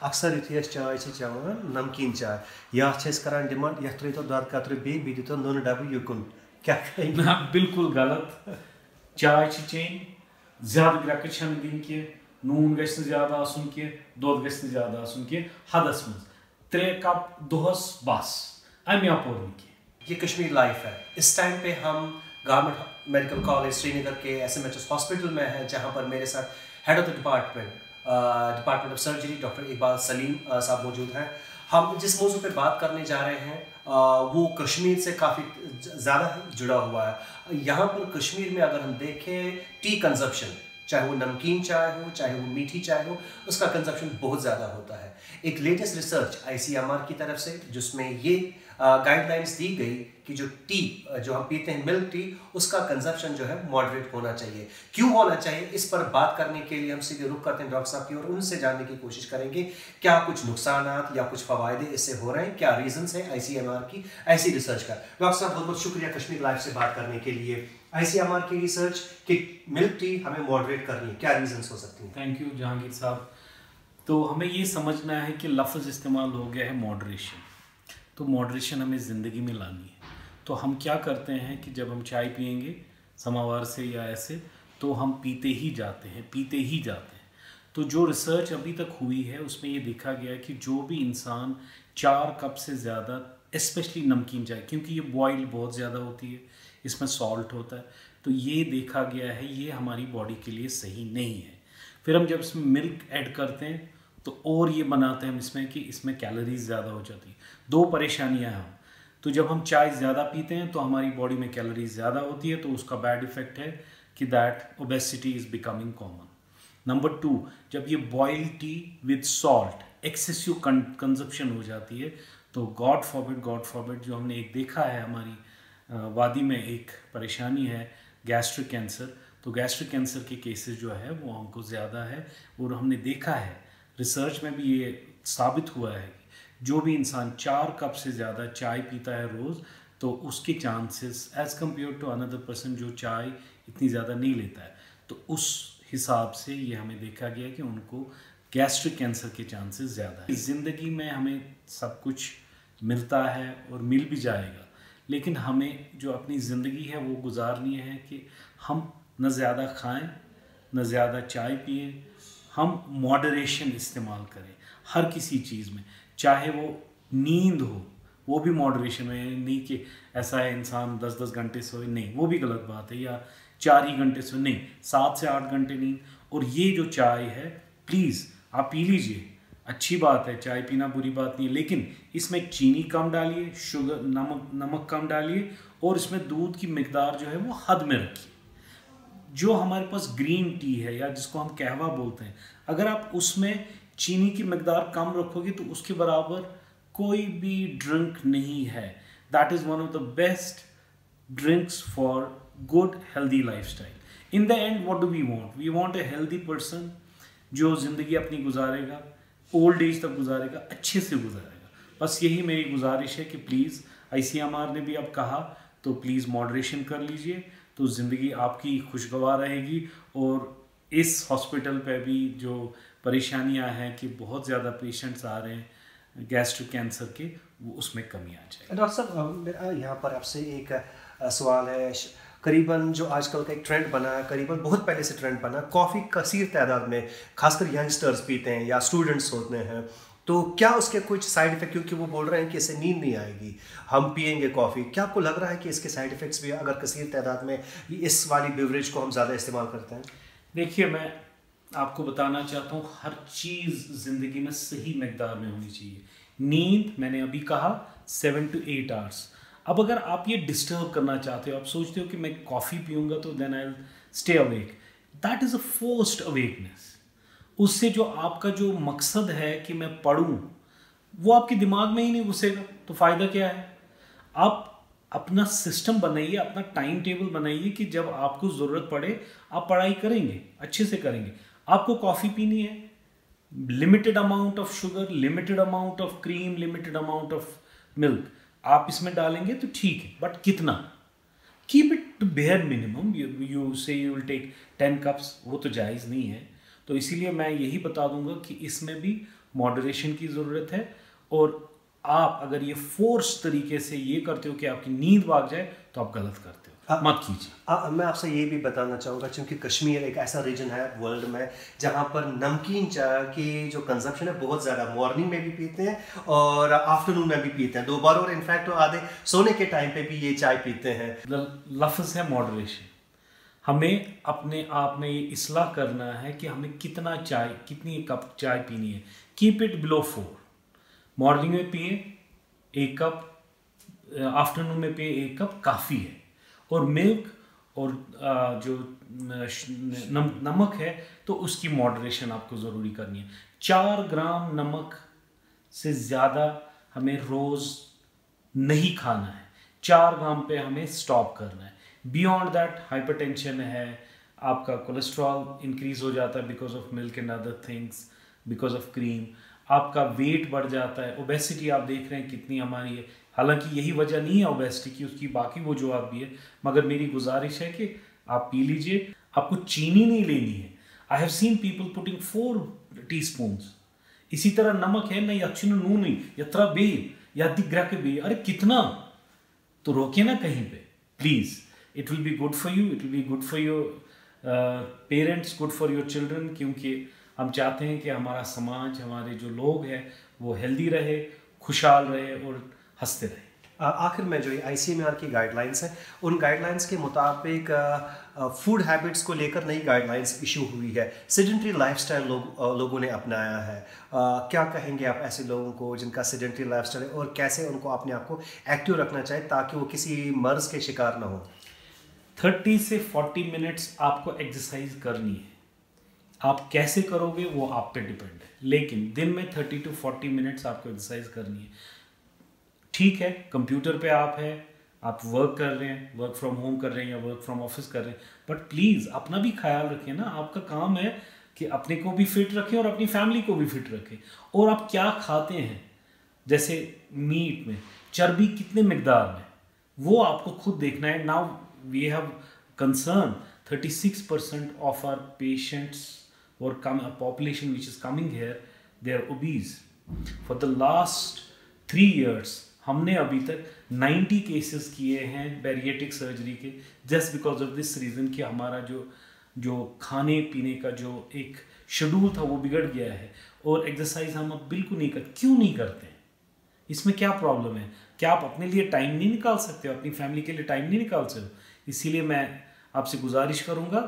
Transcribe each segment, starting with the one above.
अक्सर युथै चाय चेवान नमकीन चाय या करान डिमांड यथ त्रो दद कतर बी दो नुन डब युकुन क्या ना बिल्कुल गलत। चाय चेन ज्यादा ग्रक दिन कि नून गस ज्यादा आसन कि दुध गस ज्यादा आसन कि हदस मज 3 कप दोहस बस अमे अपोर ये कश्मीर लाइफ है। इस टाइम पे हम गवर्नमेंट मेडिकल कॉलेज श्रीनगर के SMHS हॉस्पिटल में हैं, जहाँ पर मेरे साथ head of the department of surgery doctor Iqbal Salim साहब मौजूद हैं। हम जिस मौजू पे बात करने जा रहे हैं वो कश्मीर से काफ़ी ज़्यादा जुड़ा हुआ है। यहाँ पर कश्मीर में अगर हम देखें टी कंजप्शन, चाहे वो नमकीन चाय हो चाहे वो मीठी चाय हो, उसका कंजप्शन बहुत ज़्यादा होता है। एक लेटेस्ट रिसर्च ICMR की तरफ से जिसमें ये गाइडलाइंस दी गई कि जो हम पीते हैं मिल्क टी, उसका कंजप्शन जो है मॉडरेट होना चाहिए। क्यों होना चाहिए, इस पर बात करने के लिए हम सीधे रुख करते हैं डॉक्टर साहब की और उनसे जानने की कोशिश करेंगे क्या कुछ नुकसानात या कुछ फ़वायदे इससे हो रहे हैं, क्या रीजंस है ICMR की ऐसी रिसर्च का। डॉक्टर साहब बहुत बहुत शुक्रिया कश्मीर लाइफ से बात करने के लिए। ICMR की रिसर्च कि मिल्क टी हमें मॉडरेट करनी है, क्या रीजंस हो सकती हैं? थैंक यू जहांगीर साहब। तो हमें ये समझना है कि लफ्ज़ इस्तेमाल हो गया है मॉडरेशन, तो मॉडरेशन हमें ज़िंदगी में लानी है। तो हम क्या करते हैं कि जब हम चाय पियेंगे समावार से या ऐसे, तो हम पीते ही जाते हैं। तो जो रिसर्च अभी तक हुई है उसमें ये देखा गया कि जो भी इंसान 4 कप से ज़्यादा, स्पेशली नमकीन चाय, क्योंकि ये बॉयल बहुत ज़्यादा होती है, इसमें सॉल्ट होता है, तो ये देखा गया है ये हमारी बॉडी के लिए सही नहीं है। फिर हम जब इसमें मिल्क ऐड करते हैं तो और ये बनाते हैं हम इसमें कि इसमें कैलोरीज ज़्यादा हो जाती है। 2 परेशानियां हैं। तो जब हम चाय ज़्यादा पीते हैं तो हमारी बॉडी में कैलोरीज ज़्यादा होती है, तो उसका बैड इफेक्ट है कि that obesity is becoming common. Number 2, जब ये boiled T with salt excessive consumption हो जाती है, तो गॉड फॉरबिड जो हमने एक देखा है हमारी वादी में एक परेशानी है गैस्ट्रिक कैंसर, तो गैस्ट्रिक कैंसर के केसेस जो है वो हमको ज़्यादा है। और हमने देखा है रिसर्च में भी ये साबित हुआ है कि जो भी इंसान 4 कप से ज़्यादा चाय पीता है रोज़, तो उसके chances as compare to another person जो चाय इतनी ज़्यादा नहीं लेता है, तो उस हिसाब से ये हमें देखा गया कि उनको गैस्ट्रिक कैंसर के चांसेस ज़्यादा है। ज़िंदगी में हमें सब कुछ मिलता है और मिल भी जाएगा, लेकिन हमें जो अपनी ज़िंदगी है वो गुजारनी है कि हम न ज़्यादा खाएं न ज़्यादा चाय पिएं, हम मॉडरेशन इस्तेमाल करें हर किसी चीज़ में। चाहे वो नींद हो, वो भी मॉडरेशन में, नहीं कि ऐसा है इंसान 10-10 घंटे सोए, नहीं, वो भी गलत बात है, या 4 ही घंटे सोए, नहीं, 7 से 8 घंटे नींद। और ये जो चाय है प्लीज़ आप पी लीजिए, अच्छी बात है, चाय पीना बुरी बात नहीं है, लेकिन इसमें चीनी कम डालिए, शुगर नमक कम डालिए, और इसमें दूध की मिकदार जो है वो हद में रखिए। जो हमारे पास ग्रीन टी है या जिसको हम कहवा बोलते हैं, अगर आप उसमें चीनी की मिकदार कम रखोगे तो उसके बराबर कोई भी ड्रिंक नहीं है। That is one of the best drinks for good healthy lifestyle. In the end what do we want? We want a healthy person जो ज़िंदगी अपनी गुजारेगा, ओल्ड एज तक गुजारेगा, अच्छे से गुजारेगा। बस यही मेरी गुजारिश है कि प्लीज़, ICMR ने भी अब कहा, तो प्लीज़ मॉडरेशन कर लीजिए, तो ज़िंदगी आपकी खुशगवार रहेगी। और इस हॉस्पिटल पे भी जो परेशानियां हैं कि बहुत ज़्यादा पेशेंट्स आ रहे हैं गैस्ट्रिक कैंसर के, वो उसमें कमी आ जाए। डॉक्टर साहब, मेरा यहाँ पर आपसे एक सवाल है। करीबन जो आजकल का एक ट्रेंड बना है, करीबन बहुत पहले से ट्रेंड बना, कॉफ़ी कसीर तादाद में खासकर यंगस्टर्स पीते हैं या स्टूडेंट्स होते हैं, तो क्या उसके कुछ साइड इफ़ेक्ट, क्योंकि वो बोल रहे हैं कि इससे नींद नहीं आएगी, हम पियेंगे कॉफ़ी, क्या आपको लग रहा है कि इसके साइड इफ़ेक्ट्स भी अगर कसीर तादाद में इस वाली बेवरेज को हम ज़्यादा इस्तेमाल करते हैं? देखिए, मैं आपको बताना चाहता हूँ हर चीज़ ज़िंदगी में सही मकदार में होनी चाहिए। नींद मैंने अभी कहा 7 to 8 आवर्स। अब अगर आप ये डिस्टर्ब करना चाहते हो, आप सोचते हो कि मैं कॉफ़ी पीऊँगा तो then I will stay awake, that is a forced awakeness. उससे जो आपका जो मकसद है कि मैं पढ़ूँ, वो आपके दिमाग में ही नहीं घुसेगा, तो फ़ायदा क्या है? आप अपना सिस्टम बनाइए, अपना टाइम टेबल बनाइए कि जब आपको ज़रूरत पड़े आप पढ़ाई करेंगे, अच्छे से करेंगे। आपको कॉफ़ी पीनी है, limited amount of sugar, limited amount of cream, limited amount of milk आप इसमें डालेंगे तो ठीक है, बट कितना? Keep it to bare minimum. You say you will take 10 cups, वो तो जायज़ नहीं है। तो इसीलिए मैं यही बता दूंगा कि इसमें भी मॉडरेशन की ज़रूरत है। और आप अगर ये फोर्स तरीके से ये करते हो कि आपकी नींद भाग जाए तो आप गलत करते हो, मत कीजिए। मैं आपसे ये भी बताना चाहूँगा, क्योंकि कश्मीर एक ऐसा रीजन है वर्ल्ड में जहाँ पर नमकीन चाय की जो कंजप्शन है बहुत ज़्यादा, मॉर्निंग में भी पीते हैं और आफ्टरनून में भी पीते हैं, 2 बार, और इनफैक्ट तो आधे सोने के टाइम पे भी ये चाय पीते हैं। लफ्ज़ है मॉडरेशन। हमें अपने आप में ये इसलाह करना है कि हमें कितनी कप चाय पीनी है। Keep it below 4। मॉर्निंग में पिए 1 कप, आफ्टरनून में पिए 1 कप काफ़ी है। और मिल्क और जो नमक है तो उसकी मॉडरेशन आपको ज़रूरी करनी है। 4 ग्राम नमक से ज़्यादा हमें रोज़ नहीं खाना है, 4 ग्राम पे हमें स्टॉप करना है। बियॉन्ड दैट हाइपरटेंशन है, आपका कोलेस्ट्रॉल इंक्रीज हो जाता है because of milk and other things, because of cream, आपका वेट बढ़ जाता है। ओबेसिटी आप देख रहे हैं कितनी हमारी है, हालांकि यही वजह नहीं है ओबेसिटी की, उसकी बाकी वजूहत भी है, मगर मेरी गुजारिश है कि आप पी लीजिए। आपको चीनी नहीं लेनी है। I have seen people putting 4 teaspoons. इसी तरह नमक है नहीं, अच्छी नूनी यत्रा बे या दिग्रा के बे, अरे कितना, तो रोके ना कहीं पे please. It will be good for you, it will be good for your parents, good for your children, क्योंकि हम चाहते हैं कि हमारा समाज, हमारे जो लोग हैं वो हेल्दी रहे, खुशहाल रहे और हंसते रहे। आखिर में जो ICMR की गाइडलाइंस हैं, उन गाइडलाइंस के मुताबिक फूड हैबिट्स को लेकर नई गाइडलाइंस इशू हुई है। सेडेंटरी लाइफस्टाइल लोगों ने अपनाया है। क्या कहेंगे आप ऐसे लोगों को जिनका सेडेंटरी लाइफस्टाइल है, और कैसे उनको अपने आप को एक्टिव रखना चाहिए ताकि वो किसी मर्ज़ के शिकार ना हो? 30 से 40 मिनट्स आपको एक्सरसाइज करनी है। आप कैसे करोगे वो आप पे डिपेंड है, लेकिन दिन में 30 to 40 मिनट्स आपको एक्सरसाइज करनी है। ठीक है, कंप्यूटर पे आप हैं, आप वर्क कर रहे हैं, वर्क फ्रॉम होम कर रहे हैं या वर्क फ्रॉम ऑफिस कर रहे हैं, बट प्लीज़ अपना भी ख्याल रखें ना। आपका काम है कि अपने को भी फिट रखें और अपनी फैमिली को भी फिट रखें। और आप क्या खाते हैं, जैसे मीट में चर्बी कितने मिकदार में, वो आपको खुद देखना है। Now we have concern 36% of our patients or a population which is coming here, they are obese. For the last 3 years हमने अभी तक 90 केसेस किए हैं बैरिएटिक सर्जरी के, just because of this reason कि हमारा जो खाने पीने का जो एक शेड्यूल था वो बिगड़ गया है। और एक्सरसाइज हम अब बिल्कुल नहीं करते। क्यों नहीं करते हैं? इसमें क्या प्रॉब्लम है? क्या आप अपने लिए टाइम नहीं निकाल सकते हो, अपनी फैमिली के लिए टाइम नहीं निकाल सकते? इसीलिए मैं आपसे गुजारिश करूँगा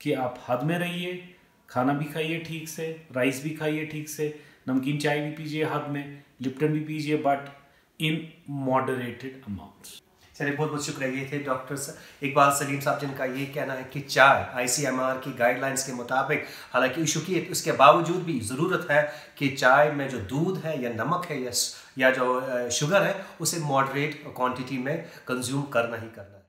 कि आप हद में रहिए, खाना भी खाइए ठीक से, राइस भी खाइए ठीक से, नमकीन चाय भी पीजिए हद में, लिप्टन भी पीजिए, बट इन मॉडरेटेड अमाउंट्स। चलिए, बहुत बहुत शुक्रिया। ये थे डॉक्टर इकबाल सलीम साहब, जिनका ये कहना है कि चाय ICMR की गाइडलाइंस के मुताबिक, हालांकि इशू की उसके बावजूद भी ज़रूरत है कि चाय में जो दूध है या नमक है या जो शुगर है उसे मॉडरेट क्वांटिटी में कंज्यूम करना ही करना है।